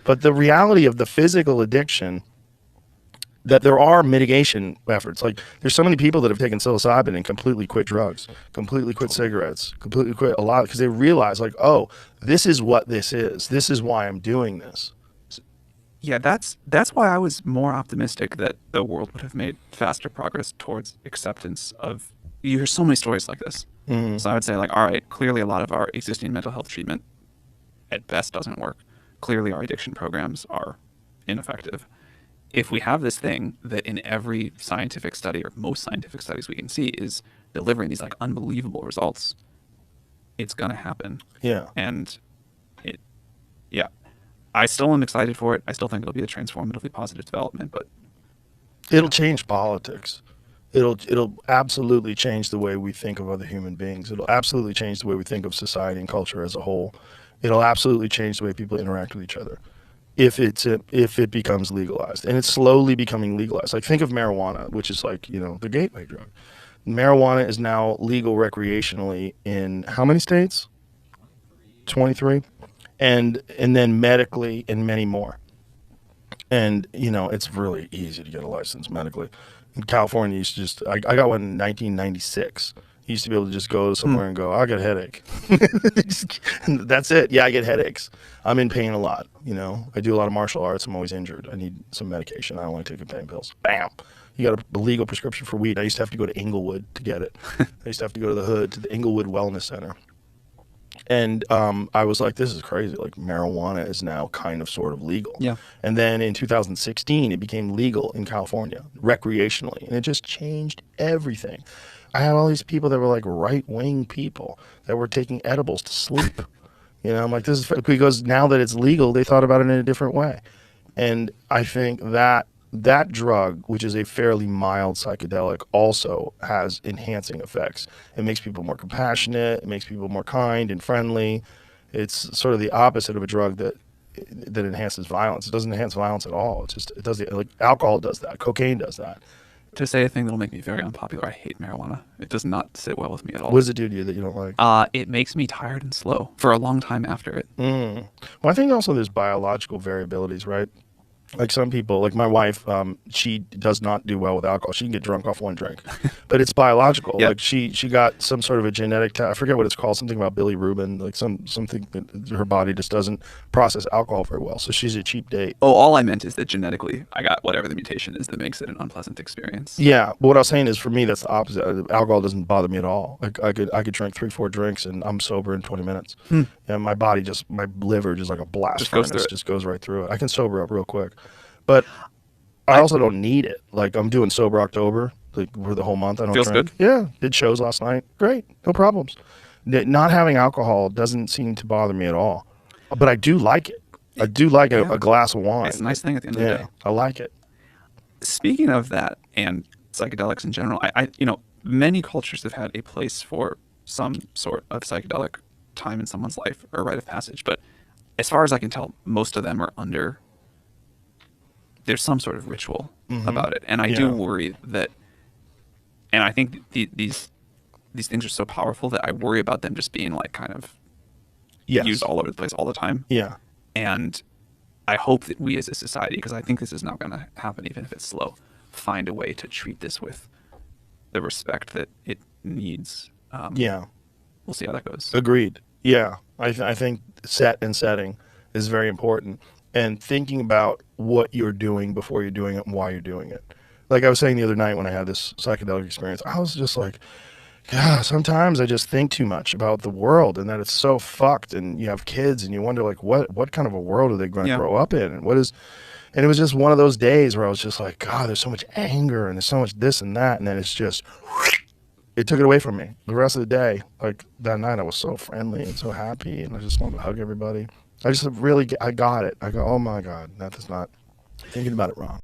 But the reality of the physical addiction, that there are mitigation efforts. Like there's so many people that have taken psilocybin and completely quit drugs, completely quit cigarettes, completely quit a lot because they realize like, oh, this is what this is. This is why I'm doing this. Yeah, that's why I was more optimistic that the world would have made faster progress towards acceptance of. You hear so many stories like this. Mm-hmm. So I would say like, all right, clearly a lot of our existing mental health treatment at best doesn't work. Clearly our addiction programs are ineffective. If we have this thing that in every scientific study or most scientific studies we can see is delivering these like unbelievable results, it's going to happen. Yeah. And yeah, I still am excited for it. I still think it'll be a transformatively positive development, but it'll change politics. It'll absolutely change the way we think of other human beings. It'll absolutely change the way we think of society and culture as a whole. It'll absolutely change the way people interact with each other if it becomes legalized. And it's slowly becoming legalized. Like think of marijuana, which is like, the gateway drug. Marijuana is now legal recreationally in how many states? 23. And then medically in many more. And it's really easy to get a license medically. In California, you used to just I got one in 1996. You used to be able to just go somewhere and go, I got a headache. That's it. Yeah, I get headaches. I'm in pain a lot. I do a lot of martial arts. I'm always injured. I need some medication. I don't like taking pain pills. Bam. You got a legal prescription for weed. I used to have to go to Inglewood to get it. I used to have to go to the hood, to the Inglewood Wellness Center. And I was like, this is crazy. Like marijuana is now kind of sort of legal. Yeah. And then in 2016, it became legal in California recreationally. And it just changed everything. I had all these people that were like right-wing people that were taking edibles to sleep. I'm like, this is because now that it's legal, they thought about it in a different way. And I think that drug, which is a fairly mild psychedelic, also has enhancing effects. It makes people more compassionate. It makes people more kind and friendly. It's sort of the opposite of a drug that enhances violence. It doesn't enhance violence at all. It does like alcohol does that. Cocaine does that. To say a thing that'll make me very unpopular, I hate marijuana. It does not sit well with me at all. What does it do to you that you don't like? It makes me tired and slow for a long time after it. Well, I think also there's biological variabilities, right? Like some people, like my wife, she does not do well with alcohol. She can get drunk off one drink, but it's biological. Yep. Like she got some sort of a genetic, I forget what it's called, something about bilirubin, like something that her body just doesn't process alcohol very well. So she's a cheap date. Oh, all I meant is that genetically I got whatever the mutation is that makes it an unpleasant experience. Yeah, but what I was saying is for me, that's the opposite. Alcohol doesn't bother me at all. Like I could drink 3-4 drinks and I'm sober in 20 minutes. And my liver just like a blast furnace just goes right through it. I can sober up real quick. But I also don't need it. Like I'm doing Sober October, like for the whole month. I don't Feels drink. good. Yeah, did shows last night. Great, no problems. Not having alcohol doesn't seem to bother me at all. But I do like it. I do like a glass of wine. It's a nice thing at the end of the day. I like it. Speaking of that and psychedelics in general, I many cultures have had a place for some sort of psychedelic time in someone's life or rite of passage. But as far as I can tell, most of them are under. There's some sort of ritual about it, and I do worry that. And I think these things are so powerful that I worry about them just being like kind of used all over the place all the time. Yeah. And I hope that we as a society, because I think this is not going to happen even if it's slow, find a way to treat this with the respect that it needs. We'll see how that goes. Agreed. Yeah. I think setting is very important. And thinking about what you're doing before you're doing it and why you're doing it. Like I was saying the other night when I had this psychedelic experience, I was just like, God, sometimes I just think too much about the world and that it's so fucked, and you have kids and you wonder like what kind of a world are they going to grow up in, and and it was just one of those days where I was just like, God, there's so much anger and there's so much this and that, and then it's just, it took it away from me. The rest of the day, like that night, I was so friendly and so happy, and I just wanted to hug everybody. I got it. I go, oh my God, that is not thinking about it wrong.